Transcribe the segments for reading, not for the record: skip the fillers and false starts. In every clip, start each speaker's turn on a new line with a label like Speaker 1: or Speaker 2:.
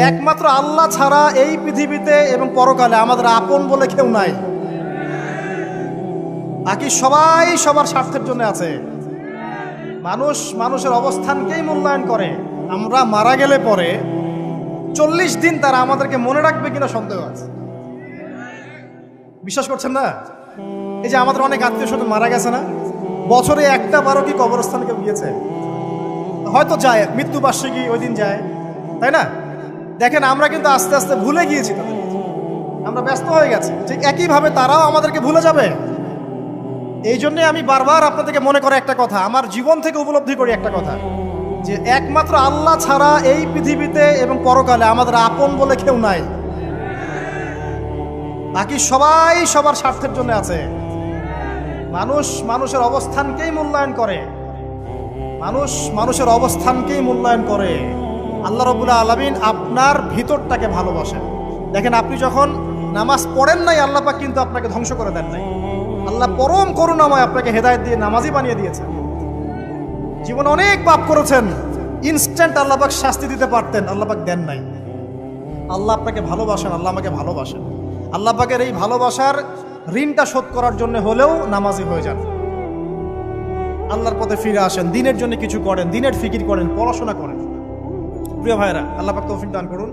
Speaker 1: একমাত্র আল্লাহ ছাড়া এই পৃথিবীতে এবং পরকালে আমাদের আপন বলে কেউ নাই। বাকি সবাই সবার স্বার্থের জন্য আছে। মানুষ মানুষের অবস্থানকেই মূল্যায়ন করে। আমরা মারা গেলে পরে 40 দিন তারা আমাদেরকে মনে রাখবে কিনা সন্দেহ আছে। বিশ্বাস করছেন না? এই যে আমাদের অনেক আত্মীয় স্বজন মারা গেছে না, বছরে একটা বারো কি কবরস্থানে কেউ গিয়েছে? হয়তো যায়, মৃত্যুবার্ষিকী ওই দিন যায়, তাই না? দেখেন আমরা কিন্তু আস্তে আস্তে ভুলে গিয়েছি তাদের, আমরা ব্যস্ত হয়ে গেছি। ঠিক একইভাবে তারাও আমাদেরকে ভুলে যাবে। এই জন্যে আমি বারবার আপনাদেরকে মনে করে একটা কথা, আমার জীবন থেকে উপলব্ধি করি একটা কথা, যে একমাত্র আল্লাহ ছাড়া এই পৃথিবীতে এবং পরকালে আমাদের আপন বলে কেউ নাই। বাকি সবাই সবার স্বার্থের জন্য আছে। মানুষ মানুষের অবস্থানকেই মূল্যায়ন করে। মানুষ মানুষের অবস্থানকেই মূল্যায়ন করে। আল্লাহ রাব্বুল আলামিন আপনার ভিতরটাকে ভালোবাসেন। দেখেন, আপনি যখন নামাজ পড়েন নাই, আল্লাহ পাক কিন্তু আপনাকে ধ্বংস করে দেন নাই। আল্লাহ পরম করুণাময় আপনাকে হেদায়েত দিয়ে নামাজি বানিয়ে দিয়েছেন। জীবনে অনেক পাপ করেছেন, ইনস্ট্যান্ট আল্লাহ পাক শাস্তি দিতে পারতেন, আল্লাহ পাক দেন নাই। আল্লাহ আপনাকে ভালোবাসেন, আল্লাহ আমাকে ভালোবাসেন। আল্লাহ পাকের এই ভালোবাসার ঋণটা শোধ করার জন্য হলেও নামাজি হয়ে যান, আল্লাহর পথে ফিরে আসেন, দিনের জন্য কিছু করেন, দিনের ফিকির করেন, পড়াশোনা করেন। প্রিয় ভাইরা, আল্লাহ পাক তৌফিক দান করুন।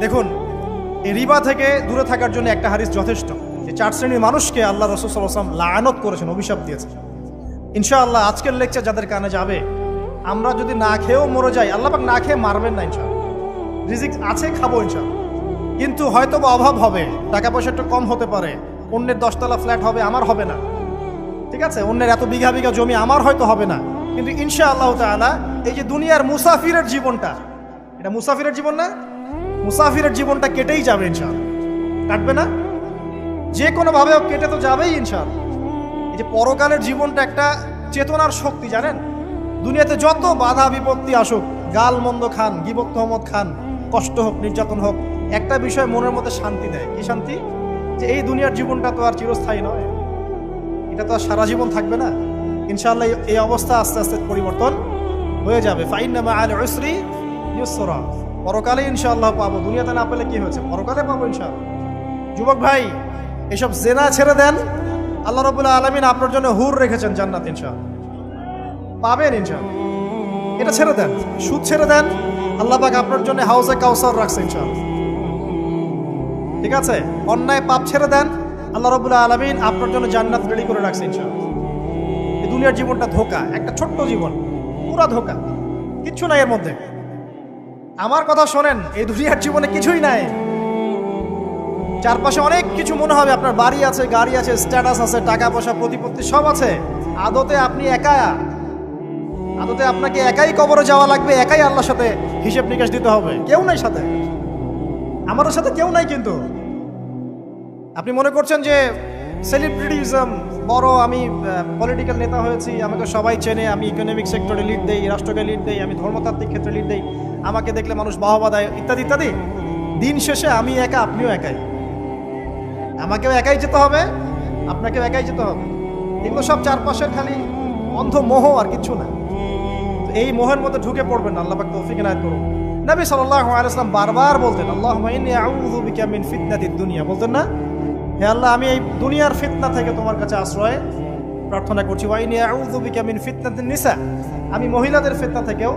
Speaker 1: দেখুন, এই রিবা থেকে দূরে থাকার জন্য একটা হাদিস যথেষ্ট, যে 4 শ্রেণীর মানুষকে আল্লাহ রাসূল সাল্লাল্লাহু আলাইহি ওয়াসাল্লাম লাআনত করেছেন, অভিশাপ দিয়েছেন। ইনশাআল্লাহ আজকের লেকচার যাদের কানে যাবে, আমরা যদি না খেয়েও মরে যাই, আল্লাহ পাক না খেয়ে মারবেন না ইনশাআল্লাহ। রিজিক আছে, খাবো ইনশাআল্লাহ। কিন্তু হয়তো বা অভাব হবে, টাকা পয়সা একটু কম হতে পারে, অন্যের 10 তলা ফ্ল্যাট হবে, আমার হবে না, ঠিক আছে? অন্যের এত বিঘা বিঘা জমি আমার হয়তো হবে না। কিন্তু ইনশাআল্লাহ তাআলা এই যে দুনিয়ার মুসাফিরের জীবনটা, এটা মুসাফিরের জীবন না? মুসাফিরের জীবনটা কেটেই যাবে ইনশাআল্লাহ। কাটবে না? যে কোনোভাবে কেটে তো যাবেই ইনশাআল্লাহ। এই যে পরকালের জীবনটা একটা চেতনার শক্তি, জানেন? দুনিয়াতে যত বাধা বিপত্তি আসুক, গাল মন্দ খান, গীবত তহমত খান, কষ্ট হোক, নির্যাতন হোক, একটা বিষয় মনের মধ্যে শান্তি দেয়। কি শান্তি? যে এই দুনিয়ার জীবনটা তো আর চিরস্থায়ী নয়, এটা তো আর সারা জীবন থাকবে না। ইনশাআল্লাহ এই অবস্থা আস্তে আস্তে পরিবর্তন হয়ে যাবে। ফাইন্না মাআল উসরি ইউসরা, পরকালে ইনশাআল্লাহ পাবো। দুনিয়াতে না পেলে কি হয়েছে, পরকালে পাবো ইনশাআল্লাহ। যুবক ভাই, এসব জেনা ছেড়ে দেন, আল্লাহ রাব্বুল আলামিন আপনার জন্য হুর রেখেছেন জান্নাত, ইনশাআল্লাহ পাবেন ইনশাআল্লাহ। এটা ছেড়ে দেন, সুদ ছেড়ে দেন, আল্লাহ পাক আপনার জন্য হাউজে কাউসার রাখছে ইনশাআল্লাহ, ঠিক আছে? অন্যায় পাপ ছেড়ে দেন, আল্লাহ রাব্বুল আলামিন আপনার জন্য জান্নাত রেডি করে রাখছে ইনশাআল্লাহ। এই দুনিয়ার জীবনটা ধোঁকা, একটা ছোট্ট জীবন, পুরা ধোঁকা, কিচ্ছু নাই এর মধ্যে। আমার কথা শোনেন, এই দুনিয়ার জীবনে কিছুই নাই। চারপাশে অনেক কিছু মনে হবে, আপনার বাড়ি আছে, গাড়ি আছে, স্ট্যাটাস আছে, টাকা পয়সা, প্রতিপত্তি সব আছে। আদতে আপনি একা, আদতে আপনাকে একাই কবরে যাওয়া লাগবে, একাই আল্লাহর সাথে হিসেব নিকাশ দিতে হবে। কেউ নাই সাথে, আমাদের সাথে কেউ নাই। কিন্তু আপনি মনে করছেন যে সেলিব্রিটিজম বড়, আমি পলিটিক্যাল নেতা হয়েছি, আমাকে সবাই চেনে, আমি ইকোনমিক সেক্টরে লিড দেই, রাষ্ট্রকে লিড দেই, আমি ধর্মতাত্ত্বিক ক্ষেত্রে লিড দেই, আমাকে দেখলে মানুষ বাহবা দেয়, ইত্যাদি ইত্যাদি। দিন শেষে আমি একা, আপনিও একাই। আমাকেও একাই যেতে হবে, আপনাকেও একাই যেতে হবে। এগুলো সব চারপাশের খালি অন্ধ মোহ, আর কিছু না। এই মোহের মধ্যে ঢুকে পড়বেন না, আল্লাহ পাক তৌফিক এনায়েত করুন। নবী সাল্লাল্লাহু আলাইহি ওয়াসাল্লাম বারবার বলতেন, আল্লাহুম্মা ইন্নী আউযু বিকা মিন ফিতনাতিদ দুনিয়া, বলতেন না? হে আল্লাহ, আমি এই দুনিয়ার ফিতনা থেকে তোমার কাছে আশ্রয় প্রার্থনা করছি। ওয়া ইন্নী আউযু বিকা মিন ফিতনাতিন নিসা, আমি মহিলাদের ফিতনা থেকেও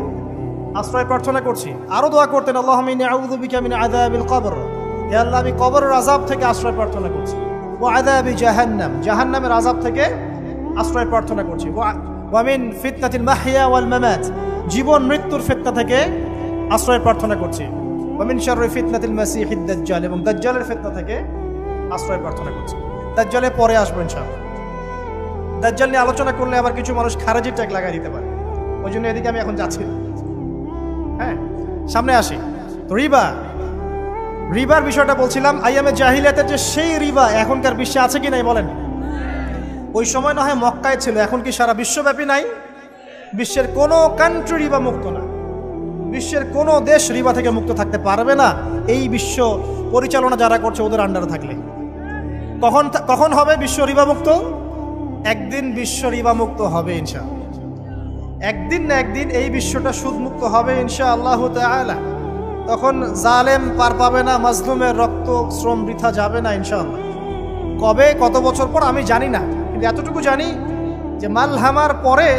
Speaker 1: আশ্রয় প্রার্থনা করছি। আরো দোয়া করতেন, আল্লাহুম্মা ইন্নী আউযু বিকা মিন আযাবিল কবর, হে আল্লাহ, আমি কবরের আযাব থেকে আশ্রয় প্রার্থনা করছি। ওয়া আযাবি জাহান্নাম, জাহান্নামের আযাব থেকে আশ্রয় প্রার্থনা করছি। ওয়া মিন ফিতনাতিল মাহইয়া ওয়াল মামাত, জীবন মৃত্যুর ফিতনা থেকে আশ্রয় প্রার্থনা করছি। ওয়া মিন শাররি ফিতনাতিল মাসিহিদ দাজ্জাল, এবং দাজ্জালের ফিতনা থেকে আশ্রয় প্রার্থনা করছি। দাজ্জালে পরে আসবো ইনশাআল্লাহ। দাজ্জাল নিয়ে আলোচনা করলে আবার কিছু মানুষ খারাজি ট্যাগ লাগাই দিতে পারে, ওই জন্য এদিকে আমি এখন যাচ্ছি না। হ্যাঁ, সামনে আসি। তো রিবার বিষয়টা বলছিলাম। আইয়ামে জাহিলিয়াতের যে সেই রিবা এখনকার বিশ্বে আছে কি নাই বলেন? ওই সময় না হয় মক্কায় ছিল, এখন কি সারা বিশ্বব্যাপী নাই? বিশ্বের কোনো কান্ট্রি রিবা মুক্ত না, বিশ্বের কোনো দেশ রিবা থেকে মুক্ত থাকতে পারবে না, এই বিশ্ব পরিচালনা যারা করছে ওদের আন্ডারে থাকলে। কখন হবে বিশ্ব রিবা মুক্ত? একদিন বিশ্ব রিবা মুক্ত হবে ইনশাআল্লাহ। একদিন না একদিন এই বিশ্বটা সুদমুক্ত হবে ইনশাআল্লাহু তাআলা। তখন জালেম পার পাবে না, মাজলুমের রক্ত শ্রম বৃথা যাবে না ইনশাআল্লাহ। কবে, কত বছর পর আমি জানি না, কিন্তু এতটুকু জানি যে মালহামার পরে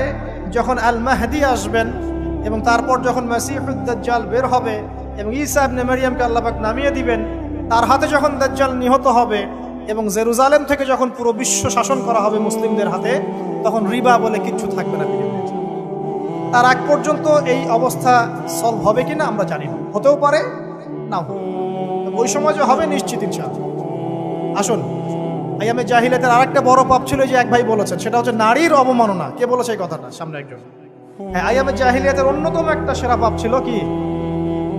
Speaker 1: যখন আল মাহদি আসবেন এবং তারপর যখন মাসিহুদ দাজ্জাল বের হবে এবং ঈসা ইবনে মারইয়ামকে আল্লাহ পাক নামিয়ে দিবেন, তার হাতে যখন দাজ্জাল নিহত হবে এবং জেরুজালেম থেকে যখন পুরো বিশ্ব শাসন করা হবে মুসলিমদের হাতে, তখন রিবা বলে কিচ্ছু থাকবে না পৃথিবীতে। তার আগ পর্যন্ত এই অবস্থা সলভ হবে কিনা আমরা জানি না, হতেও পারে না। ওই সময় যে হবে নিশ্চিত ইনশাআল্লাহ। আসুন, আইয়ামে জাহিলিয়াতের আরেকটা বড় পাপ ছিল যে এক ভাই বলেছেন, সেটা হচ্ছে নারীর অবমাননা। কে বলেছে এই কথাটা? সামনে একজন। হ্যাঁ, আইয়ামে জাহিলিয়াতের অন্যতম একটা সেরা পাপ ছিল কি?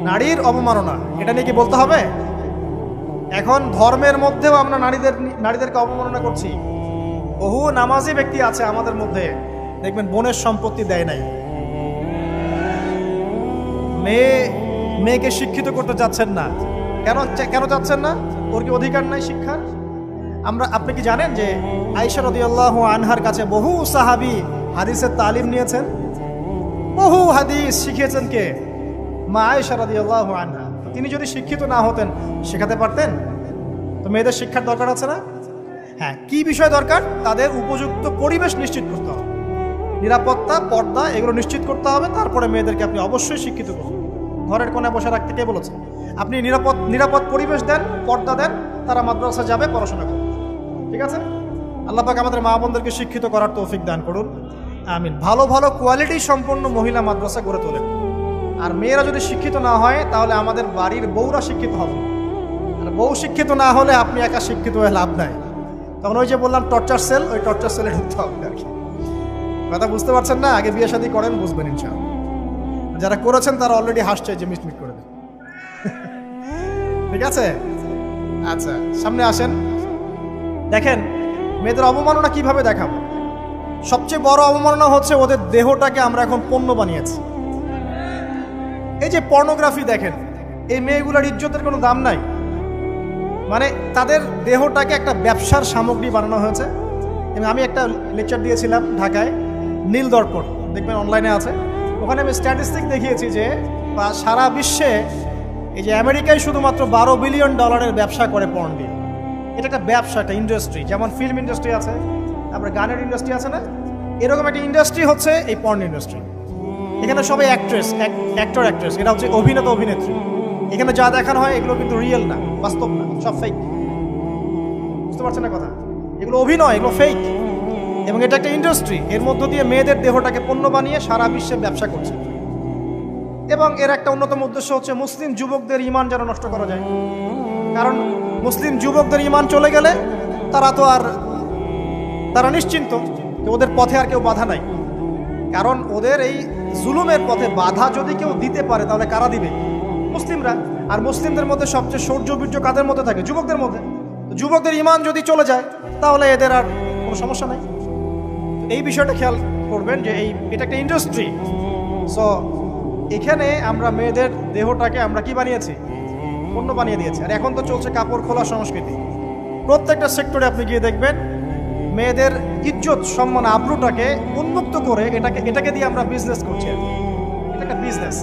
Speaker 1: নারীর অবমাননা। এটা নিয়ে কি বলতে হবে? এখন ধর্মের মধ্যেও আমরা নারীদেরকে অবমাননা করছি। বহু নামাজি ব্যক্তি আছে আমাদের মধ্যে, দেখবেন বোনের সম্পত্তি দেয় নাই, মেয়েকে শিক্ষিত করতে যাচ্ছেন না। কেন যাচ্ছেন না? ওর কি অধিকার নাই শিক্ষার? আপনি কি জানেন যে আয়েশা রাদিয়াল্লাহু আনহার কাছে বহু সাহাবী হাদিসের তালিম নিয়েছেন, বহু হাদিস শিখিয়েছেন কে? মা আয়েশা রাদিয়াল্লাহু আনহা। তিনি যদি শিক্ষিত না হতেন শেখাতে পারতেন? তো মেয়েদের শিক্ষার দরকার আছে না? হ্যাঁ, কি বিষয় দরকার? তাদের উপযুক্ত পরিবেশ নিশ্চিত করতে হবে, নিরাপত্তা, পর্দা এগুলো নিশ্চিত করতে হবে। তারপরে মেয়েদেরকে আপনি অবশ্যই শিক্ষিত করুন। ঘরের কোণে বসে রাখতে কে বলেছে? আপনি নিরাপদ পরিবেশ দেন, পর্দা দেন, তারা মাদ্রাসা যাবে, পড়াশোনা করবে। ঠিক আছে? আল্লাহ পাক আমাদের মা বোনদেরকে শিক্ষিত করার তৌফিক দান করুন, আমিন। ভালো ভালো কোয়ালিটি সম্পন্ন মহিলা মাদ্রাসা গড়ে তোলেন। আর মেয়েরা যদি শিক্ষিত না হয় তাহলে আমাদের বাড়ির বউরা শিক্ষিত হবে। আর বউ শিক্ষিত না হলে আপনি একা শিক্ষিত হয়ে লাভ নাই। তখন ওই যে বললাম টর্চার সেল, ওই টর্চার সেলে ঢুকতে হবে আর কি। কথা বুঝতে পারছেন না? আগে বিয়ে শাদী করেন, বুঝবেন ইনশাআল্লাহ। যারা করেছেন তারা অলরেডি হাসছে যে মিটমিট করে দেন। ঠিক আছে? আচ্ছা, সামনে আসেন। দেখেন মেয়েদের অবমাননা কিভাবে দেখাবো। সবচেয়ে বড় অবমাননা হচ্ছে ওদের দেহটাকে আমরা এখন পণ্য বানিয়েছি। এই যে পর্নোগ্রাফি দেখেন, এই মেয়েগুলোর ইজ্জতের কোনো দাম নাই। মানে তাদের দেহটাকে একটা ব্যবসার সামগ্রী বানানো হয়েছে। এবং আমি একটা লেকচার দিয়েছিলাম ঢাকায়, নীল দর্পণ, দেখবেন অনলাইনে আছে। ওখানে আমি স্ট্যাটিস্টিক দেখিয়েছি যে সারা বিশ্বে এই যে আমেরিকায় শুধুমাত্র $12 বিলিয়ন ব্যবসা করে পর্ন দিয়ে। এটা একটা ব্যবসা, একটা ইন্ডাস্ট্রি। যেমন ফিল্ম ইন্ডাস্ট্রি আছে, তারপরে গানের ইন্ডাস্ট্রি আছে না, এরকম একটা ইন্ডাস্ট্রি হচ্ছে এই পর্ন ইন্ডাস্ট্রি। এখানে সবাই অ্যাক্টর অ্যাক্ট্রেস, এটা হচ্ছে অভিনেতা অভিনেত্রী। এখানে যা দেখানো হয় এগুলো কিন্তু রিয়েল না, বাস্তব না, সব ফেক। বুঝতে পারছেন না কথা? এগুলো অভিনয়, এগুলো ফেক। এবং এটা একটা ইন্ডাস্ট্রি, এর মধ্য দিয়ে মেয়েদের দেহটাকে পণ্য বানিয়ে সারা বিশ্বে ব্যবসা করছে। এবং এর একটা অন্যতম উদ্দেশ্য হচ্ছে মুসলিম যুবকদের ঈমান যেন নষ্ট করা যায়। কারণ মুসলিম যুবকদের ঈমান চলে গেলে তারা নিশ্চিন্ত যে ওদের পথে আর কেউ বাধা নাই। কারণ ওদের এই জুলুমের পথে বাধা যদি কেউ দিতে পারে তাহলে কারা দিবে? মুসলিমরা। আর মুসলিমদের মধ্যে সবচেয়ে শৌর্য বীর্য কাদের মধ্যে থাকে? যুবকদের মধ্যে। যুবকদের ঈমান যদি চলে যায় তাহলে এদের আর কোনো সমস্যা নাই। এই বিষয়টা খেয়াল করবেন যে এটা একটা ইন্ডাস্ট্রি। সো এখানে আমরা মেয়েদের দেহটাকে আমরা কি বানিয়েছি? পণ্য বানিয়ে দিয়েছি। আর এখন তো চলছে কাপড় খোলা সংস্কৃতি। প্রত্যেকটা সেক্টরে আপনি গিয়ে দেখবেন মেয়েদের ইজ্জত, সম্মান, আব্রুটাকে উন্মুক্ত করে এটাকে দিয়ে আমরা বিজনেস করছি। এটা একটা বিজনেস।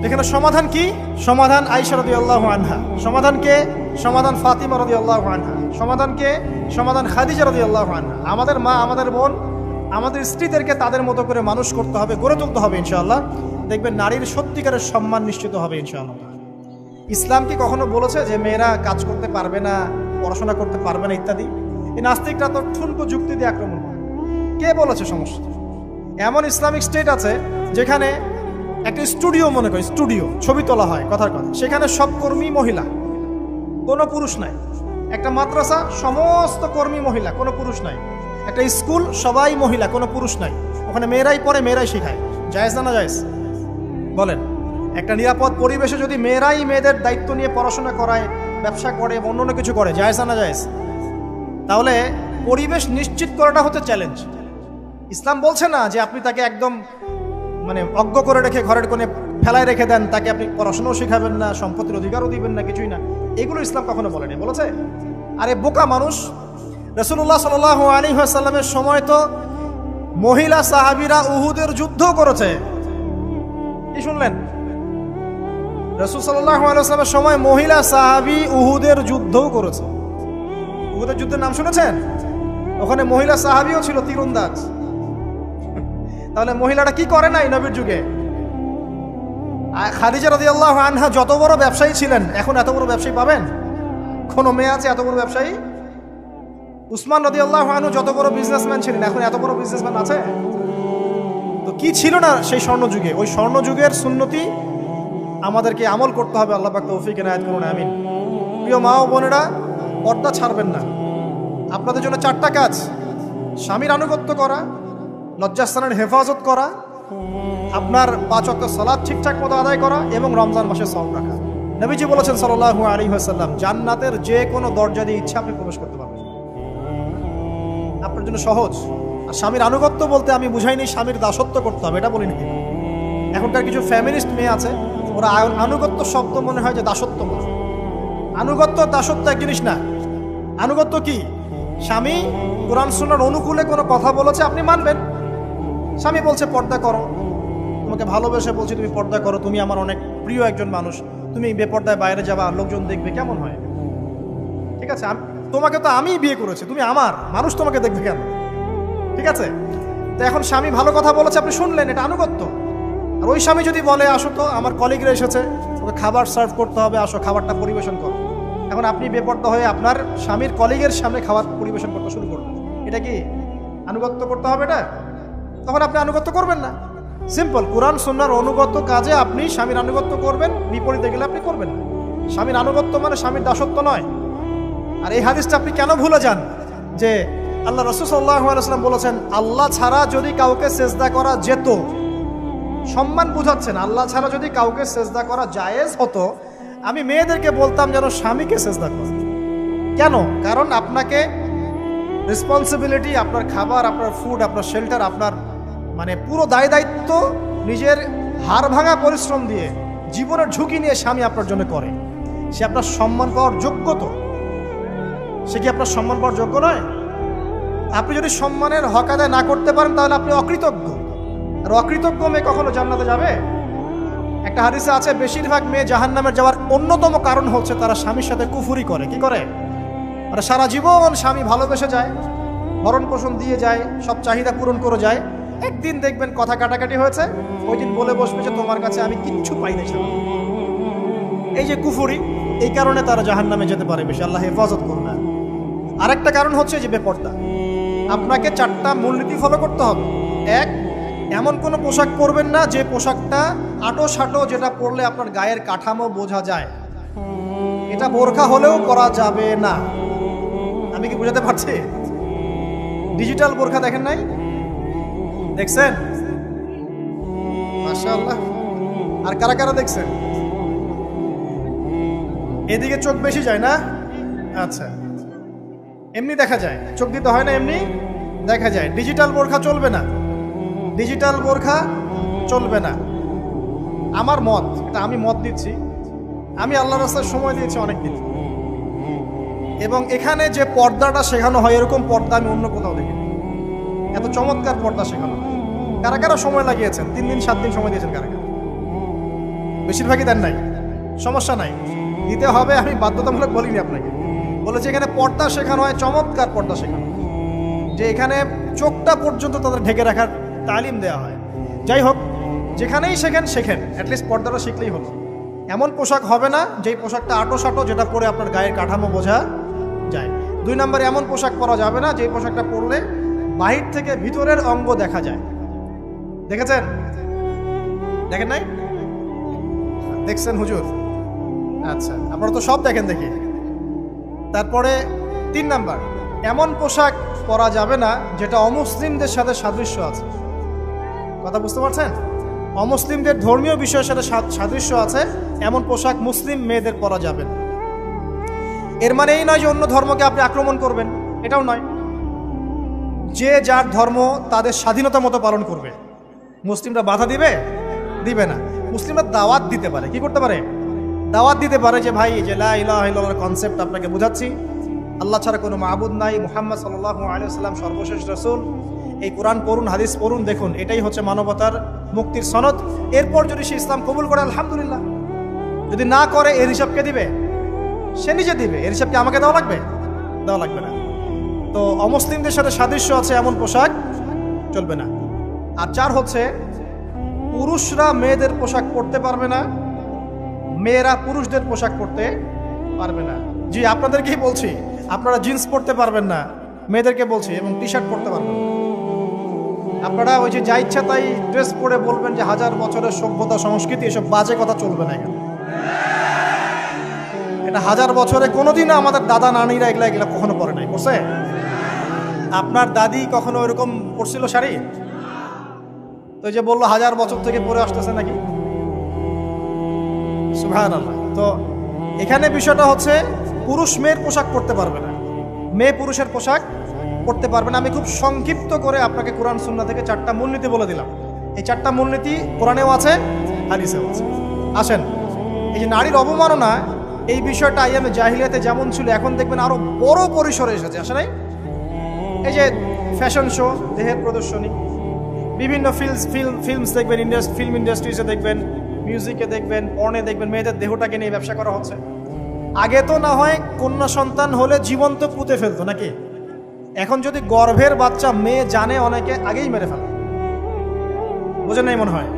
Speaker 1: এখানে সমাধান কি? সমাধান আয়েশা রাদিয়াল্লাহু আনহা। সমাধান কে? সমাধান ফাতিমা রাদিয়াল্লাহু আনহা। সমাধান কে? সমাধান খাদিজা রাদিয়াল্লাহু আনহা। আমাদের মা, আমাদের বোন, আমাদের স্ত্রীদেরকে তাদের মতো করে মানুষ করতে হবে, গড়ে তুলতে হবে ইনশাআল্লাহ। দেখবেন নারীর সত্যিকারের সম্মান নিশ্চিত হবে ইনশাআল্লাহ। ইসলাম কি কখনো বলেছে যে মেয়েরা কাজ করতে পারবে না, পড়াশোনা করতে পারবে না ইত্যাদি? এই নাস্তিকরা তো ঠুনকো যুক্তি দিয়ে আক্রমণ করে। কে বলেছে? সমস্যা এমন ইসলামিক স্টেট আছে যেখানে একটা স্টুডিও, মনে করি স্টুডিও, ছবি তোলা হয়, কথার কথা, সেখানে সব কর্মী মহিলা, কোনো পুরুষ নাই। একটা মাদ্রাসা, সমস্ত কর্মী মহিলা, কোনো পুরুষ নাই। একটা স্কুল, সবাই মহিলা, কোনো পুরুষ নাই। ওখানে মেয়েরাই পড়ে, মেয়েরাই শেখায়। জায়েজ না জায়েজ বলেন? একটা নিরাপদ পরিবেশে যদি মেয়েরাই মেয়েদের দায়িত্ব নিয়ে পড়াশোনা করায়, ব্যবসা করে, অন্য কিছু করে, জায়েজ না জায়েজ? তাহলে পরিবেশ নিশ্চিত করাটা হচ্ছে চ্যালেঞ্জ। ইসলাম বলছে না যে আপনি তাকে একদম অজ্ঞ করে রেখে ঘরের কোণে ফেলায় রেখে দেন, তাকে আপনি পড়াশোনাও শেখাবেন না, সম্পত্তির অধিকারও দিবেন না, কিছুই না। এগুলো ইসলাম কখনো বলেনি। বলেছে? আরে বোকা মানুষ! রাসূলুল্লাহ সাল্লাল্লাহু আলাইহি ওয়াসাল্লামের সময় তো মহিলা সাহাবীরা উহুদের যুদ্ধ করেছে। কি শুনলেন? রাসূল সাল্লাল্লাহু আলাইহি ওয়াসাল্লামের সময় মহিলা সাহাবী উহুদের যুদ্ধও করেছে। উহুদের যুদ্ধের নাম শুনেছেন? ওখানে মহিলা সাহাবীও ছিল তীরন্দাজ। তাহলে মহিলাটা কি করে নাই নবীর যুগে? খাদিজা রাদিয়াল্লাহু আনহা যত বড় ব্যবসায়ী ছিলেন, এখন এত বড় ব্যবসায়ী পাবেন? কোন মেয়ে আছে এত বড় ব্যবসায়ী? উসমান রাদিয়াল্লাহু আনহু যত বড় বিজনেসম্যান ছিলেন, এখন এত বড় বিজনেসম্যান আছে? তো কি ছিল না সেই স্বর্ণ যুগে? ওই স্বর্ণ যুগের সুন্নতি আমাদেরকে আমল করতে হবে। আল্লাহ পাক তৌফিক এনায়েত করুন, আমিন। প্রিয় মা ও বোনেরা, পর্দা ছাড়বেন না। আপনাদের জন্য 4টা কাজ: স্বামীর আনুগত্য করা, লজ্জাস্থানের হেফাজত করা, আপনার 5 ওয়াক্ত সালাত ঠিকঠাক মতো আদায় করা এবং রমজান মাসে সওম রাখা। নবীজি বলেছেন সাল্লাল্লাহু আলাইহি ওয়াসাল্লাম, জান্নাতের যে কোনো দরজা দিয়ে ইচ্ছা আপনি প্রবেশ করতে পারবেন। আপনার জন্য সহজ। আর স্বামীর আনুগত্য বলতে আমি বুঝাইনি স্বামীর দাসত্ব করতে হবে, এটা বলিনি। এখনকার কিছু ফ্যামিলিস্ট মেয়ে আছে, ওরা আনুগত্য শব্দ মনে হয় যে দাসত্ব বলে। আনুগত্য দাসত্ব এক জিনিস না। আনুগত্য কি? স্বামী কোরআন সুন্নাহর অনুকূলে কোনো কথা বলেছে, আপনি মানবেন। স্বামী বলছে পর্দা করো, তোমাকে ভালোবেসে বলছি তুমি পর্দা করো, তুমি আমার অনেক প্রিয় একজন মানুষ, তুমি বেপর্দায় বাইরে যাবা, লোকজন দেখবে, কেমন হয়? ঠিক আছে, তোমাকে তো আমিই বিয়ে করেছি, তুমি আমার, মানুষ তোমাকে দেখবে কেন? ঠিক আছে, তো এখন স্বামী ভালো কথা বলেছে, আপনি শুনলেন, এটা আনুগত্য। আর ওই স্বামী যদি বলে আসো তো আমার কলিগরা এসেছে, ওকে খাবার সার্ভ করতে হবে, আসো খাবারটা পরিবেশন করো, এখন আপনি বেপর্দা হয়ে আপনার স্বামীর কলিগের সামনে খাবার পরিবেশন করতে শুরু করবেন, এটা কি আনুগত্য করতে হবে? এটা তখন আপনি আনুগত্য করবেন না। সিম্পল, কোরআন সুন্নাহর অনুগত কাজে আপনি স্বামীর আনুগত্য করবেন, বিপরীতে গেলে আপনি করবেন না। স্বামীর আনুগত্য মানে স্বামীর দাসত্ব নয়। আর এই হাদিসটা আপনি কেন ভুলে যান যে আল্লাহ রাসূল সাল্লাল্লাহু আলাইহি ওয়াসাল্লাম বলেছেন আল্লাহ ছাড়া যদি কাউকে সেজদা করা যেত, সম্মান বুঝাচ্ছেন, আল্লাহ ছাড়া যদি কাউকে সেজদা করা জায়েজ হতো, আমি মেয়েদেরকে বলতাম যেন স্বামীকে সেজদা করে। কেন? কারণ আপনাকে রেসপন্সিবিলিটি, আপনার খাবার, আপনার ফুড, আপনার শেল্টার, আপনার মানে পুরো দায় দায়িত্ব নিজের হাড় ভাঙা পরিশ্রম দিয়ে, জীবনের ঝুঁকি নিয়ে স্বামী আপনার জন্য করে। সে আপনার সম্মান পাওয়ার যোগ্য তো? সে কি আপনার সম্মান পাওয়ার যোগ্য নয়? আপনি যদি সম্মানের হক আদায় না করতে পারেন তাহলে আপনি অকৃতজ্ঞ। আর অকৃতজ্ঞ মেয়ে কখনো জান্নাতে যাবে? একটা হাদিসে আছে বেশিরভাগ মেয়ে জাহান্নামের যাওয়ার অন্যতম কারণ হচ্ছে তারা স্বামীর সাথে কুফরি করে। কি করে? মানে সারা জীবন স্বামী ভালোবেসে যায়, ভরণ পোষণ দিয়ে যায়, সব চাহিদা পূরণ করে যায়, একদিন দেখবেন কথা কাটাকাটি হয়েছে, ওই দিন বলে বসবে যে তোমার কাছে আমি কিচ্ছু পাই না। এই যে কুফরি, এই কারণে তারা জাহান্নামে যেতে পারে বেশি। আল্লাহ হেফাজত করবে। আরেকটা কারণ হচ্ছে যে বেপর্দা। আপনাকে 4টা মূলনীতি ফলো করতে হবে। 1, এমন কোনো পোশাক পরবেন না যে পোশাকটা আটো সাটো, যেটা পরলে আপনার গায়ের কাঠামো বোঝা যায়। এটা বোরখা হলেও পরা যাবে না। আমি কি বুঝাতে পারছি? ডিজিটাল বোরখা দেখেন নাই? দেখছেন? মাশাআল্লাহ। আর কারা কারা দেখছেন? এদিকে চোখ বেশি যায় না? আচ্ছা, এমনি দেখা যায়, চোখ দিতে হয় না, এমনি দেখা যায়। ডিজিটাল বোরখা চলবে না, ডিজিটাল বোরখা চলবে না। আমার মত, এটা আমি মত দিচ্ছি, আমি আল্লাহর রাস্তায় সময় দিয়েছি অনেক দিন, এবং এখানে যে পর্দাটা শেখানো হয় এরকম পর্দা আমি অন্য কোথাও দেখিনি। এত চমৎকার পর্দা শেখানো হয়। কারা কারা সময় লাগিয়েছেন? 3 দিন 7 দিন সময় দিয়েছেন কারা কারা? বেশিরভাগই দেন নাই। সমস্যা নাই, দিতে হবে, আমি বাধ্যতামূলক বলিনি আপনাকে। বলেছি এখানে পর্দা শেখানো হয়, চমৎকার পর্দা শেখানো হয়, যে এখানে চোখটা পর্যন্ত তাদের ঢেকে রাখার তালিম দেওয়া হয়। যাই হোক, যেখানেই শেখেন, অ্যাটলিস্ট পর্দাটা শিখলেই হলো। এমন পোশাক হবে না যেই পোশাকটা আটো সাটো, যেটা পরে আপনার গায়ের কাঠামো বোঝা যায়। 2 নম্বরে এমন পোশাক পরা যাবে না যেই পোশাকটা পরলে বাহির থেকে ভিতরের অঙ্গ দেখা যায়। দেখেছেন? দেখেন নাই? দেখছেন হুজুর? আচ্ছা, আপনারা তো সব দেখেন দেখি। তারপরে 3 নাম্বার, এমন পোশাক পরা যাবে না যেটা অমুসলিমদের সাথে সাদৃশ্য আছে। কথা বুঝতে পারছেন? অমুসলিমদের ধর্মীয় বিষয়ের সাথে সাদৃশ্য আছে এমন পোশাক মুসলিম মেয়েদের পরা যাবে না। এর মানে এই নয় যে অন্য ধর্মকে আপনি আক্রমণ করবেন, এটাও নয়। যে যার ধর্ম তাদের স্বাধীনতা মতো পালন করবে। মুসলিমরা বাধা দিবে না। মুসলিমরা দাওয়াত দিতে পারে। কি করতে পারে? দাওয়াত দিতে পারে যে ভাই, যে লা ইলাহা ইল্লাল্লাহর কনসেপ্ট আপনাকে বোঝাচ্ছি, আল্লাহ ছাড়া কোনো মাবুদ নাই, মুহাম্মদ সাল্লাল্লাহু আলাইহি ওয়াসাল্লাম সর্বশেষ রাসূল, এই কোরআন পড়ুন, হাদিস পড়ুন, দেখুন এটাই হচ্ছে মানবতার মুক্তির সনদ। এরপর যদি সে ইসলাম কবুল করে আলহামদুলিল্লাহ, যদি না করে এর হিসাব কে দিবে? সে নিজে দিবে। এর হিসাব কি আমাকে দেওয়া লাগবে? দেওয়া লাগবে না। তো অমুসলিমদের সাথে সাদৃশ্য আছে এমন পোশাক চলবে না। আর 4 হচ্ছে পুরুষরা মেয়েদের পোশাক পরতে পারবে না, মেয়েরা পুরুষদের পোশাক পরতে পারবে না। জি, আপনাদেরকেই বলছি, আপনারা জিন্স পরতে পারবেন না, মেয়েদেরকে বলছি, এবং টি শার্ট পরতে পারবেন না। আপনারা ওই যে যা ইচ্ছা তাই ড্রেস পরে বলবেন যে 1000 বছরের সভ্যতা সংস্কৃতি, এসব বাজে কথা চলবে না এখানে। এটা 1000 বছরে কোনোদিনও আমাদের দাদা নানিরা এগুলা কখনো পরে নাই। পড়ছে? আপনার দাদি কখনো ওইরকম পরছিল শাড়ি? তো যে বললো 1000 বছর থেকে পরে আসতেছে নাকি? সুবহানাল্লাহ। তো এখানে বিষয়টা হচ্ছে পুরুষ মেয়ের পোশাক পরতে পারবে না, মেয়ে পুরুষের পোশাক পড়তে পারবে না। আমি খুব সংক্ষিপ্ত করে আপনাকে কোরআন সুন্নাহ থেকে 4টা মূলনীতি বলে দিলাম। এই 4টা মূলনীতি কোরআনেও আছে, হাদিসেও আছে। আসেন, এই যে নারীর অবমাননা, এই বিষয়টা আইয়ামে জাহিলিয়াতে যেমন ছিল, এখন দেখবেন আরো বড় পরিসরে এসেছে। আসে নাই? এই যে ফ্যাশন শো, দেহের প্রদর্শনী, বিভিন্ন ফিল্মস দেখবেন, ফিল্ম ইন্ডাস্ট্রিজে দেখবেন, মিউজিকে দেখবেন, পর্নে দেখবেন, মেয়েদের দেহটাকে নিয়ে ব্যবসা করা হচ্ছে। আগে তো না হয় কন্যা সন্তান হলে জীবন্ত পুঁতে ফেলতো নাকি? এখন যদি গর্ভের বাচ্চা মেয়ে জানে, অনেকে আগেই মেরে ফেলে। বুঝেন নাই মনে হয়?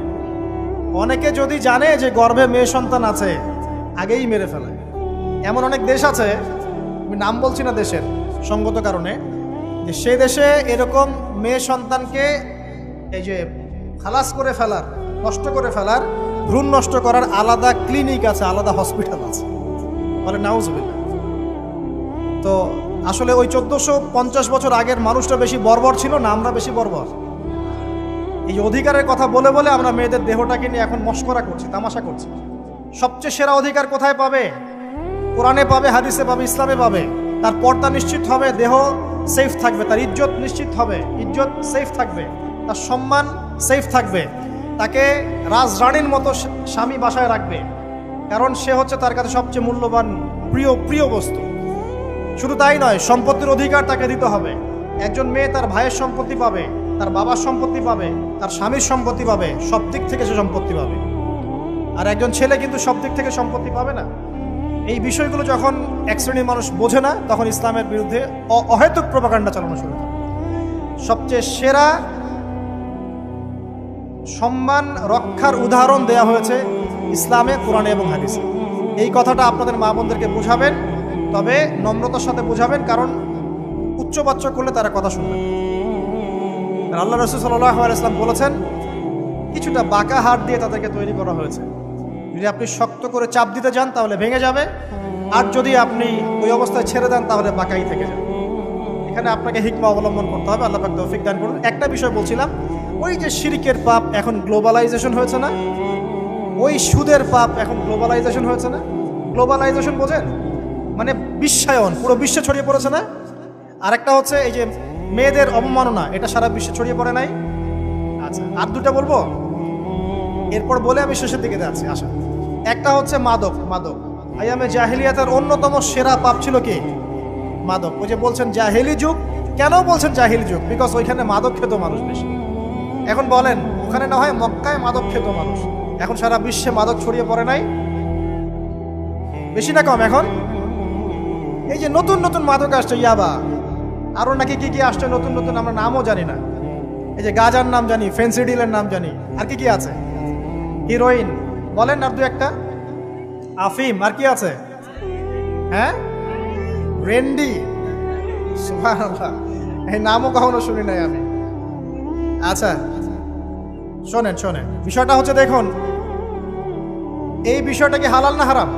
Speaker 1: অনেকে যদি জানে যে গর্ভে মেয়ে সন্তান আছে, আগেই মেরে ফেলে। এমন অনেক দেশ আছে, আমি নাম বলছি না দেশের সঙ্গত কারণে, যে সে দেশে এরকম মেয়ে সন্তানকে এই যে খালাস করে ফেলার, নষ্ট করে ফেলার, ভ্রূণ নষ্ট করার আলাদা ক্লিনিক আছে, আলাদা হসপিটাল আছে। বলে নাউজুবিল্লাহ। তো আসলে ওই 1450 বছর আগের মানুষটা বেশি বর্বর ছিল না আমরা বেশি বর্বর? এই অধিকারের কথা বলে বলে আমরা মেয়েদের দেহটাকে নিয়ে এখন মস্করা করছি, তামাশা করছি। সবচেয়ে সেরা অধিকার কোথায় পাবে? কোরআনে পাবে, হাদিসে পাবে, ইসলামে পাবে। তার পর্দা নিশ্চিত হবে, দেহ সেফ থাকবে, তার ইজ্জত নিশ্চিত হবে, ইজ্জত সেফ থাকবে, তার সম্মান সেফ থাকবে, তাকে রাজরানীর মতো স্বামী বাসায় রাখবে, কারণ সে হচ্ছে তার কাছে সবচেয়ে মূল্যবান প্রিয় বস্তু। শুধু তাই নয়, সম্পত্তির অধিকার তাকে দিতে হবে। একজন মেয়ে তার ভাইয়ের সম্পত্তি পাবে, তার বাবার সম্পত্তি পাবে, তার স্বামীর সম্পত্তি পাবে, সব দিক থেকে সে সম্পত্তি পাবে। আর একজন ছেলে কিন্তু সব দিক থেকে সম্পত্তি পাবে না। এই বিষয়গুলো যখন এক শ্রেণীর মানুষ বোঝে না, তখন ইসলামের বিরুদ্ধে অহেতুক প্রপাগান্ডা চালানো শুরু করে। সবচেয়ে সেরা সম্মান রক্ষার উদাহরণ দেয়া হয়েছে ইসলামে, কোরআনে এবং হাদিসে। এই কথাটা আপনাদের মা বোনদেরকে বোঝাবেন, তবে নম্রতার সাথে বোঝাবেন, কারণ উচ্চবাচ্য করলে তারা কথা শুনবে। আল্লাহ রাসূল সাল্লাল্লাহু আলাইহি ওয়াসাল্লাম বলেছেন, কিছুটা বাঁকা হাড় দিয়ে তাদেরকে তৈরি করা হয়েছে। যদি আপনি শক্ত করে চাপ দিতে যান তাহলে ভেঙে যাবে, আর যদি আপনি ওই অবস্থায় ছেড়ে দেন তাহলে বাঁকাই থেকে যাবে। এখানে আপনাকে হিকমা অবলম্বন করতে হবে। আল্লাহ পাক তৌফিক দান করুন। একটা বিষয় বলছিলাম, ওই যে শিরকের পাপ এখন গ্লোবালাইজেশন হয়েছে না, ওই সুদের পাপ এখন গ্লোবালাইজেশন হয়েছে না। গ্লোবালাইজেশন বোঝেন? মানে বিশ্বায়ন, পুরো বিশ্বে ছড়িয়ে পড়েছে না। আরেকটা হচ্ছে এই যে মেয়েদের অবমাননা, এটা সারা বিশ্বে ছড়িয়ে পড়ে নাই? আচ্ছা, আর দুটা বলবো, এরপর বলে আমি শেষের দিকে যাচ্ছি। আসা, একটা হচ্ছে মাদক। আইয়ামে জাহিলিয়াতের অন্যতম সেরা পাপ ছিল কি? মাদক। ওই যে বলছেন জাহিলি যুগ, কেন বলছেন জাহিলি যুগ? বিকজ ওইখানে মাদক খেত মানুষ বেশি। এখন বলেন, ওখানে না হয় মক্কায় মাদক খেত মানুষ, এখন সারা বিশ্বে মাদক ছড়িয়ে পড়ে নাই? বেশি না কম? এখন এই যে নতুন নতুন মাদক আসছে, ইয়াবা, আরো নাকি কি কি আসছে নতুন নতুন, আমরা নামও জানি না। এই যে গাজার নাম জানি, ফেন্সিডিলের নাম জানি, আর কি কি আছে, হিরোইন বলেন, আর দু একটা, আফিম, আর কি আছে? হ্যাঁ, রেন্ডি, সুবহানাল্লাহ, এই নামও কখনো শুনি নাই আমি। আচ্ছা শোনেন, বিষয়টা হচ্ছে, দেখুন এই বিষয়টা কি হালাল না হারাম?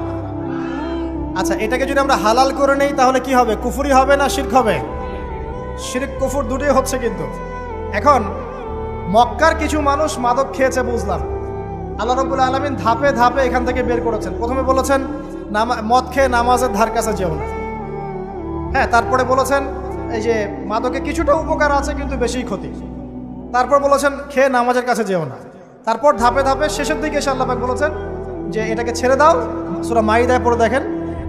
Speaker 1: আচ্ছা, এটাকে যদি আমরা হালাল করে নেই তাহলে কি হবে? কুফরি হবে না শিরক হবে? শিরক কুফর দুটোই হচ্ছে। কিন্তু এখন মক্কার কিছু মানুষ মাদক খেয়েছে বুঝলাম, আল্লাহ রাব্বুল আলামিন ধাপে ধাপে এখান থেকে বের করেছেন। প্রথমে বলেছেন মদ খেয়ে নামাজের ধার কাছে যেও না। হ্যাঁ, তারপরে বলেছেন এই যে মাদকে কিছুটা উপকার আছে কিন্তু বেশি ক্ষতি। তারপর বলেছেন খেয়ে নামাজের কাছে যেও না। তারপর ধাপে ধাপে শেষের দিকে এসে আল্লাহ পাক বলেছেন যে এটাকে ছেড়ে দাও। সূরা মাইদায় পড়ে দেখেন,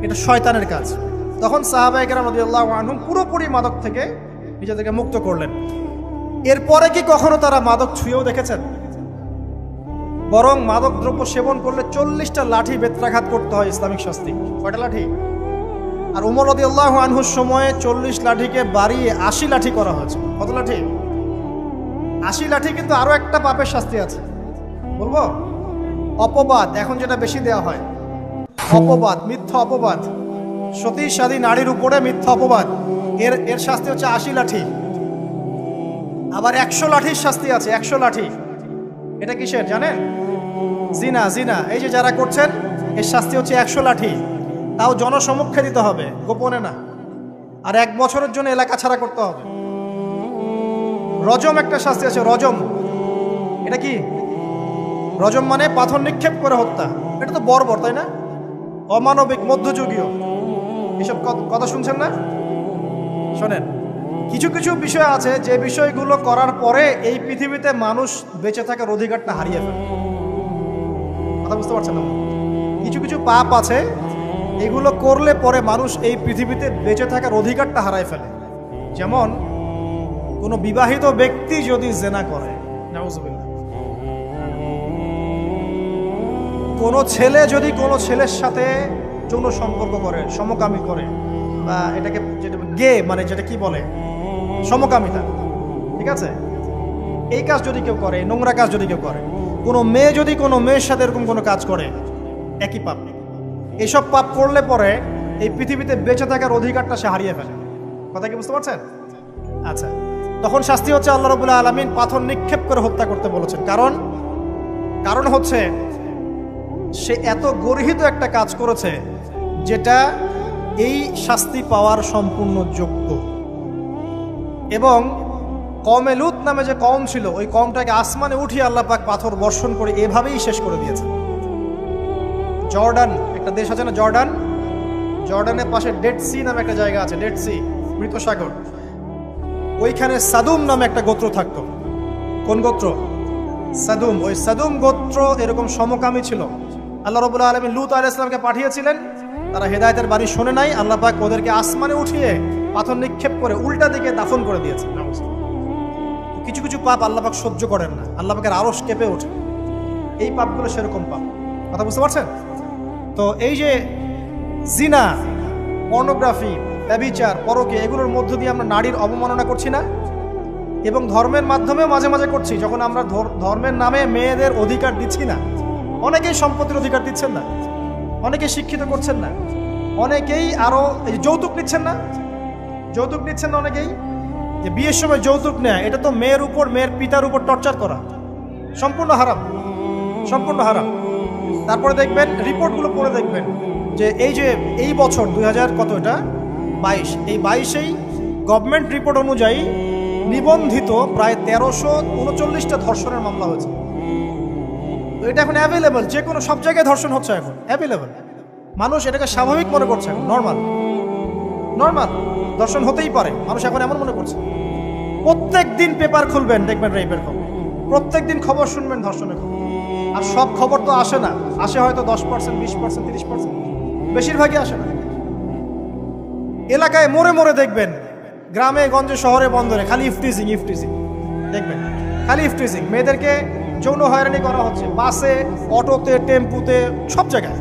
Speaker 1: এটা শয়তানের কাজ। তখন সাহাবায়ে কেরাম রাদিয়াল্লাহু আনহুম পুরোপুরি মাদক থেকে নিজেদেরকে মুক্ত করলেন। এরপরে কি কখনো তারা মাদক ছুঁয়েও দেখেছেন? বরং মাদকদ্রব্য সেবন করলে 40টা লাঠি বেত্রাঘাত করতে হয় ইসলামিক শাস্তি। কয়টা লাঠি? আর উমর রাদিয়াল্লাহু আনহুর সময়ে 40 লাঠিকে বাড়িয়ে 80 লাঠি করা হয়েছে। কত লাঠি? 80 লাঠি। কিন্তু আরো একটা পাপের শাস্তি আছে, বলবো? অপবাদ। এখন যেটা বেশি দেওয়া হয়, অপবাদ, মিথ্যা অপবাদ, সতী সাদী নারীর উপরে মিথ্যা অপবাদ, এর শাস্তি হচ্ছে 80 লাঠি। আবার 100 লাঠির শাস্তি আছে, 100 লাঠি। এটা কিসের জানেন? জিনা। জিনা এই যে যারা করছেন, এর শাস্তি হচ্ছে 100 লাঠি। তাও জনসমক্ষে দিতে হবে, গোপনে না। আর 1 বছরের জন্য এলাকা ছাড়া করতে হবে। রজম একটা শাস্তি আছে, রজম। এটা কি? রজম মানে পাথর নিক্ষেপ করে হত্যা। এটা তো বর্বর, তাই না? অমানবিক, মধ্যযুগীয়। এসব কথা শুনছেন না? শোনেন, কিছু কিছু বিষয় আছে যে বিষয়গুলো করার পরে এই পৃথিবীতে মানুষ বেঁচে থাকার অধিকারটা হারিয়ে ফেলে। কথা বুঝতে পারছেন না? কিছু কিছু পাপ আছে, এগুলো করলে পরে মানুষ এই পৃথিবীতে বেঁচে থাকার অধিকারটা হারায় ফেলে। যেমন কোনো বিবাহিত ব্যক্তি যদি জেনা করে, নাউজুবিল্লাহ, কোনো ছেলে যদি কোনো ছেলের সাথে যৌন সম্পর্ক করে, সমকামী করে, বা এটাকে যেটা গে মানে যেটা কি বলে, সমকামিতা, ঠিক আছে, এই কাজ যদি কেউ করে, নোংরা কাজ যদি কেউ করে, কোনো মেয়ে যদি কোনো মেয়ের সাথে এরকম কোনো কাজ করে, একই পাপ। এইসব পাপ করলে পরে এই পৃথিবীতে বেঁচে থাকার অধিকারটা সে হারিয়ে ফেলে। কথা কি বুঝতে পারছেন? আচ্ছা, তখন শাস্তি হচ্ছে আল্লাহ রাব্বুল আলামিন পাথর নিক্ষেপ করে হত্যা করতে বলেছেন। কারণ হচ্ছে সে এত গর্হিত একটা কাজ করেছে যেটা এই শাস্তি পাওয়ার সম্পূর্ণ যোগ্য। এবং কওমে লূত নামে যে কওম ছিল, ওই কওমটাকে আসমানে উঠিয়ে আল্লাহ পাক পাথর বর্ষণ করে এভাবেই শেষ করে দিয়েছে। জর্ডান একটা দেশ আছে না, জর্ডান, জর্ডানের পাশে ডেড সি নামে একটা জায়গা আছে, ডেড সি, মৃত সাগর। ওইখানে সাদুম নামে একটা গোত্র থাকতো। কোন গোত্র? সাদুম। ওই সাদুম গোত্র এরকম সমকামী ছিল। আল্লাহ রাব্বুল আলামিন লূত আলাইহিস সালামকে পাঠিয়েছিলেন, তারা হেদায়েতের বাণী শোনে নাই। আল্লাহ পাক ওদেরকে আসমানে উঠিয়ে পাথর নিক্ষেপ করে উল্টা দিকে দাফন করে দিয়েছে। কিছু কিছু পাপ আল্লাহ পাক সহ্য করেন না, আল্লাহ পাকের আরশ কেঁপে ওঠে। এই পাপগুলো সেরকম পাপ। কথা বুঝতে পারছেন? তো এই যে জিনা, পর্নোগ্রাফি, ব্যভিচার, পরকে, এগুলোর মধ্য দিয়ে আমরা নারীর অবমাননা করছি না? এবং ধর্মের মাধ্যমেও মাঝে মাঝে করছি, যখন আমরা ধর্মের নামে মেয়েদের অধিকার দিচ্ছি না। অনেকেই সম্পত্তির অধিকার দিচ্ছেন না, অনেকেই শিক্ষিত করছেন না, অনেকেই আরো যৌতুক নিচ্ছেন না, যৌতুক নিচ্ছেন না অনেকেই। যে বিয়ের সময় যৌতুক নেয়, এটা তো মেয়ের উপর, মেয়ের পিতার উপর টর্চার করা, সম্পূর্ণ হারাম, সম্পূর্ণ হারাম। তারপরে দেখবেন, রিপোর্টগুলো পড়ে দেখবেন যে এই বছর 2000 কত, এটা 22, এই 22-এই গভর্নমেন্ট রিপোর্ট অনুযায়ী নিবন্ধিত প্রায় 1339টা ধর্ষণের মামলা হয়েছে। তো এটা এখন অ্যাভেলেবল, যে কোনো সব জায়গায় ধর্ষণ হচ্ছে, এখন অ্যাভেলেবল। মানুষ এটাকে স্বাভাবিক মনে করছে, এখন নর্মাল, নর্মাল ধর্ষণ হতেই পারে, মানুষ এখন এমন মনে করছে। প্রত্যেক দিন পেপার খুলবেন, দেখবেন রেপের খবর, প্রত্যেক দিন খবর শুনবেন ধর্ষণের খবর। আর সব খবর তো আসে না, আসে হয়তো 10%, 20%, 30%, বেশিরভাগই আসে না। এলাকায় মোড়ে মোড়ে দেখবেন, গ্রামে গঞ্জে শহরে বন্দরে খালি ইফটিজিং, ইফটিজিং দেখবেন, খালি ইফটিজিং। মেয়েদেরকে যৌন হয়রানি করা হচ্ছে, বাসে, অটোতে, টেম্পুতে, সব জায়গায়।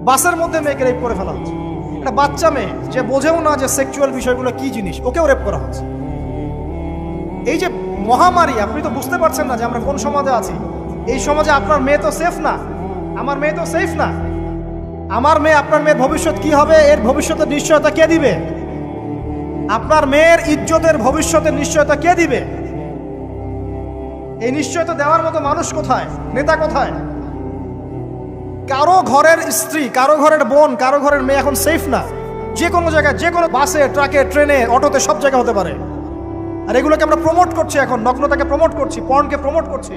Speaker 1: বাসের মধ্যে মেয়েকে রেপ করে ফেলা হচ্ছে। একটা বাচ্চা মেয়ে যে বোঝেও না যে সেক্সুয়াল বিষয়গুলো কি জিনিস, ওকেও রেপ করা হচ্ছে। এই যে মহামারী, আপনি তো বুঝতে পারছেন না যে আমরা কোন সমাজে আছি। এই সমাজে আপনার মেয়ে তো সেফ না, আমার মেয়ে তো সেফ না। আমার মেয়ে, আপনার মেয়ের ভবিষ্যৎ কি হবে, এর ভবিষ্যতের নিশ্চয়তা কে দিবে? আপনার মেয়ের ইজ্জতের ভবিষ্যতের নিশ্চয়তা কে দিবে? এই নিশ্চয়তা দেওয়ার মতো মানুষ কোথায়, নেতা কোথায়? কারো ঘরের স্ত্রী, কারো ঘরের বোন, কারো ঘরের মেয়ে এখন সেফ না। যে কোনো জায়গায়, যে কোনো বাসে, ট্রাকে, ট্রেনে, অটোতে, সব জায়গায় হতে পারে। আর এগুলোকে আমরা প্রমোট করছি, এখন নগ্নতাকে প্রমোট করছি, পর্নকে প্রমোট করছি।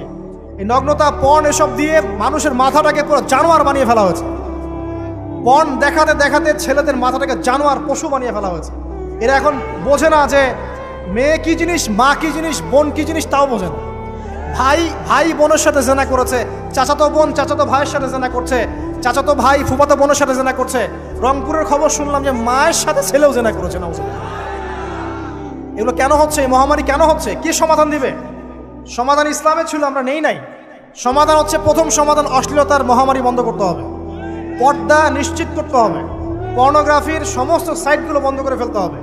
Speaker 1: এই নগ্নতা, পর্ন, এসব দিয়ে মানুষের মাথাটাকে পুরো জানোয়ার বানিয়ে ফেলা হয়েছে। পর্ন দেখাতে দেখাতে ছেলেদের মাথাটাকে জানোয়ার, পশু বানিয়ে ফেলা হয়েছে। এরা এখন বোঝে না যে মেয়ে কি জিনিস, মা কি জিনিস, বোন কি জিনিস, তাও বোঝে না। ভাই বোনের সাথে জেনা করেছে, চাচাতো বোন চাচাতো ভাইয়ের সাথে জেনা করছে, চাচাতো ভাই ফুফাতো বোনের সাথে জেনা করছে। রংপুরের খবর শুনলাম যে মায়ের সাথে ছেলেও জেনা করেছে। না, এগুলো কেন হচ্ছে? এই মহামারী কেন হচ্ছে? কি সমাধান দিবে? সমাধান ইসলামে ছিল, আমরা নেই নাই। সমাধান হচ্ছে, প্রথম সমাধান অশ্লীলতার মহামারী বন্ধ করতে হবে, পর্দা নিশ্চিত করতে হবে, পর্নোগ্রাফির সমস্ত সাইটগুলো বন্ধ করে ফেলতে হবে।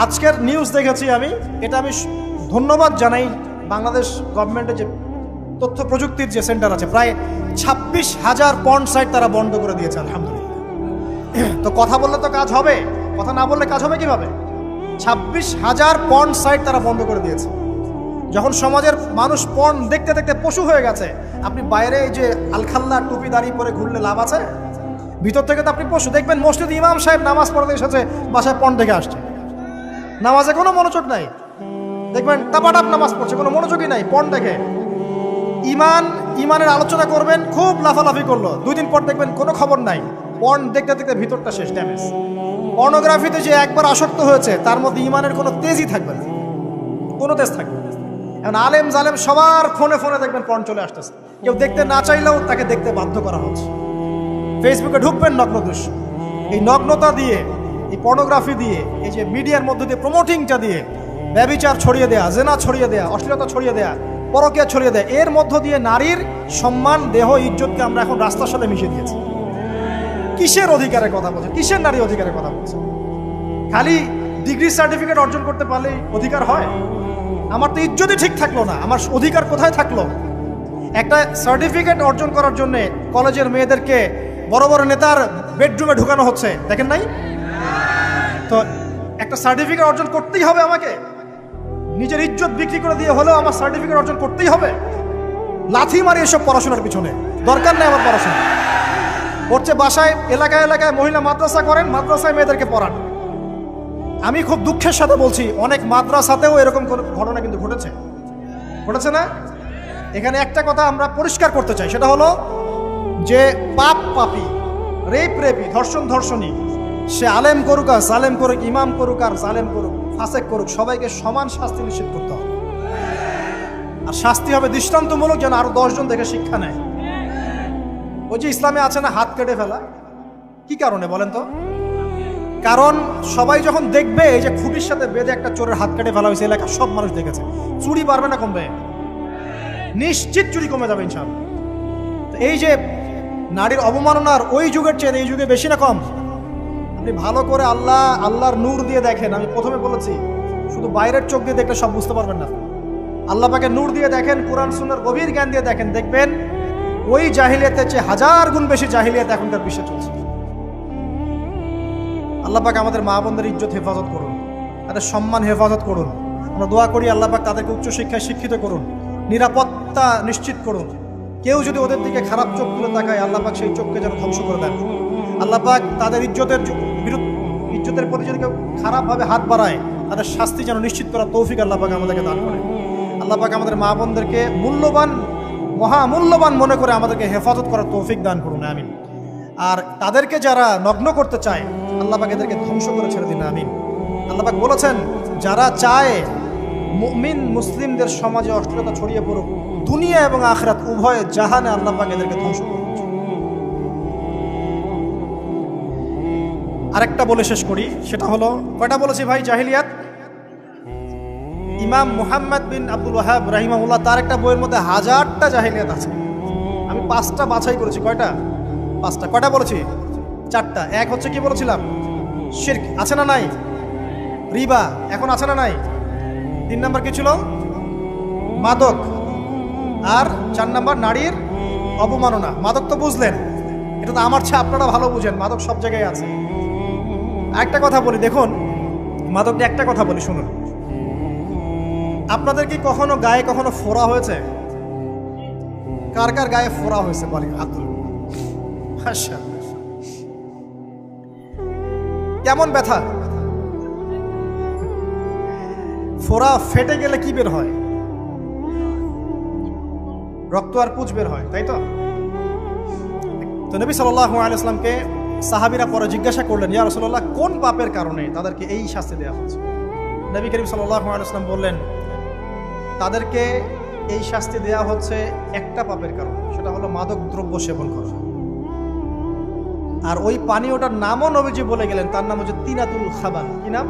Speaker 1: আজকের নিউজ দেখেছি আমি, এটা আমি ধন্যবাদ জানাই বাংলাদেশ গভর্নমেন্টের যে তথ্য প্রযুক্তির যে সেন্টার আছে, প্রায় 26,000 পর্ন সাইট তারা বন্ধ করে দিয়েছে, আলহামদুলিল্লাহ। তো কথা বললে তো কাজ হবে, কথা না বললে কাজ হবে কিভাবে? 26,000 পর্ন সাইট তারা বন্ধ করে দিয়েছে। যখন সমাজের মানুষ পর্ন দেখতে দেখতে পশু হয়ে গেছে, আপনি বাইরে এই যে আলখাল্লা টুপি দাঁড়িয়ে পরে ঘুরলে লাভ আছে? ভিতর থেকে তো আপনি পশু। দেখবেন মসজিদ ইমাম সাহেব নামাজ পড়তে এসেছে, বাসায় পর্ন দেখে আসছে, নামাজে কোনো মনোযোগ নাই। দেখবেন টাপাটাপ নামাজ পড়ছে, কোনো মনোযোগই নাই, পর্ন দেখে। ইমানের আলোচনা করবেন, খুব লাফালাফি করলো, 2 দিন পর দেখবেন কোনো খবর নাই, পর্ন দেখতে দেখতে ভিতরটা শেষ, ড্যামেজ। পর্নোগ্রাফিতে যে একবার আসক্ত হয়েছে, তার মধ্যে ইমানের কোনো তেজই থাকবে না, কোনো তেজ থাকবে না। এখন আলেম জালেম সবার ফোনে ফোনে দেখবেন পর্ন চলে আসতেছে, কেউ দেখতে না চাইলেও তাকে দেখতে বাধ্য করা হচ্ছে। ফেসবুকে ঢুকবেন, নগ্ন দৃশ্য। এই নগ্নতা দিয়ে, এই পর্নোগ্রাফি দিয়ে, এই যে মিডিয়ার মধ্যে দিয়ে প্রমোটিংটা দিয়ে ব্যভিচার ছড়িয়ে দেয়া, জেনা ছড়িয়ে দেয়া, অশ্লীলতা ছড়িয়ে দেয়া, পরকীয়া ছড়িয়ে দেয়, এর মধ্য দিয়ে নারীর সম্মান, দেহ, ইজ্জতকে আমরা এখন রাস্তার সাথে মিশিয়ে দিয়েছি। কিসের অধিকারের কথা বলছে? কিসের নারী অধিকারের কথা বলছে? খালি ডিগ্রি সার্টিফিকেট অর্জন করতে পারলেই অধিকার হয়? আমার তো ইজ্জতই ঠিক থাকলো না, আমার অধিকার কোথায় থাকলো? একটা সার্টিফিকেট অর্জন করার জন্য কলেজের মেয়েদেরকে বড় বড় নেতার বেডরুমে ঢুকানো হচ্ছে, দেখেন নাই? তো একটা সার্টিফিকেট অর্জন করতেই হবে আমাকে, নিজের ইজ্জত বিক্রি করে দিয়ে হলেও আমার সার্টিফিকেট অর্জন করতেই হবে। লাথি মারি এসব পড়াশোনার পিছনে, দরকার নেই আমার পড়াশোনা। করছে বাসায়, এলাকায় এলাকায় মহিলা মাদ্রাসা করেন, মাদ্রাসায় মেয়েদেরকে পড়ান। আমি খুব দুঃখের সাথে বলছি, অনেক মাদ্রাসাতেও এরকম ঘটনা কিন্তু ঘটেছে না? এখানে একটা কথা আমরা পরিষ্কার করতে চাই, সেটা হলো যে পাপ পাপী, রেপি, ধর্ষণী, সে আলেম করুক আর জালেম করুক, ইমাম করুক আর জালেম করুক, ফাসেক করুক, সবাইকে সমান শাস্তি নিশ্চিত করতে হবে। আর শাস্তি হবে দৃষ্টান্তমূলক, যেন আরো 10 জন দেখে শিক্ষা নেয়। ওই যে ইসলামে আছে না, হাত কেটে ফেলা, কি কারণে বলেন তো? কারণ সবাই যখন দেখবে এই যে খুঁটির সাথে বেঁধে একটা চোরের হাত কেটে ফেলা হয়েছে, এলাকার সব মানুষ দেখেছে, চুরি বাড়বে না কমবে? নিশ্চিত চুরি কমে যাবে ইনশাআল্লাহ। এই যে নারীর অবমাননার ওই যুগের চেয়ে এই যুগে বেশি না কম? আপনি ভালো করে আল্লাহর নূর দিয়ে দেখেন। আমি প্রথমে বলেছি, শুধু বাইরের চোখ দিয়ে দেখলে সব বুঝতে পারবেন না। আল্লাহ পাকে নূর দিয়ে দেখেন, কোরআন সুন্নাহর গভীর জ্ঞান দিয়ে দেখেন, দেখবেন ওই জাহিলিয়াতের চেয়ে 1000 গুণ বেশি জাহিলিয়াত এখনকার বিশ্বে চলছে। আল্লাহ পাক আমাদের মা বোনদের ইজ্জত হেফাজত করুন, তাদের সম্মান হেফাজত করুন। আমরা দোয়া করি আল্লাহ পাক তাদেরকে উচ্চশিক্ষায় শিক্ষিত করুন, নিরাপত্তা নিশ্চিত করুন। কেউ যদি ওদের দিকে খারাপ চোখ তুলে তাকায়, আল্লাহ পাক সেই চোখকে যেন ধ্বংস করে দেন। আল্লাহ পাক তাদের ইজ্জতের প্রতি যদি কেউ খারাপভাবে হাত বাড়ায়, তাদের শাস্তি যেন নিশ্চিত করার তৌফিক আল্লাহ পাক আমাদেরকে দান করে। আল্লাহ পাক আমাদের মা বোনদেরকে মহামূল্যবান মনে করে আমাদেরকে হেফাজত করার তৌফিক দান করুন, আমিন। আর তাদেরকে যারা নগ্ন করতে চায়, আল্লাহ পাক এদেরকে ধ্বংস করে ছেড়ে দিন, আমিন। আল্লাহ পাক বলেছেন, যারা চায় মুমিন মুসলিমদের সমাজে অশ্লীলতা ছড়িয়ে পড়ুক, দুনিয়া এবং আখিরাত উভয় জাহানে আল্লাহ পাক এদেরকে ধ্বংস করুন। আরেকটা বলে শেষ করি, সেটা হলো, কয়টা বলেছি ভাই? জাহিলিয়াত। ইমাম মুহাম্মদ বিন আব্দুল ওয়াহাব রাহিমাহুল্লাহ, তার একটা বইয়ের মধ্যে 1000টা জাহিলিয়াত আছে। আমি 5টা বাছাই করেছি। কয়টা? 5টা। কয়টা বলেছি? 4টা। এক হচ্ছে কি বলেছিলাম? শিরক, আছে না নাই? রিবা এখন আছে না নাই? 3 নাম্বার কি ছিল? মাদক। আর 4 নাম্বার নারীর অবমাননা। মাদক তো বুঝলেন, এটা তো আমার চেয়ে আপনারা ভালো বুঝেন, মাদক সব জায়গায় আছে। একটা কথা বলি, দেখুন মাদক নিয়ে একটা কথা বলি, শুনুন। আপনাদের কি কখনো গায়ে কখনো ফোড়া হয়েছে? কার কার গায়ে ফোড়া হয়েছে বলি? আচ্ছা, কেমন ব্যথা? ফোড়া ফেটে গেলে কি বের হয়? রক্ত আর পুঁজ বের হয়, তাই তো? তো নবী সাল্লাল্লাহু আলাইহি ওয়াসাল্লামকে সাহাবীরা পরে জিজ্ঞাসা করলেন, ইয়া রাসূলুল্লাহ, কোন পাপের কারণে তাদেরকে এই শাস্তি দেওয়া হচ্ছে? নবী করিম সাল্লাল্লাহু আলাইহি ওয়াসাল্লাম বললেন, তাদেরকে এই শাস্তি দেওয়া হচ্ছে একটা পাপের কারণে, সেটা হলো মাদক দ্রব্য সেবন করা। আর ওই পানীয়টার নামও নবীজি বলে গেলেন, তার নাম হচ্ছে তিনাতুল খাবাল। কি নাম?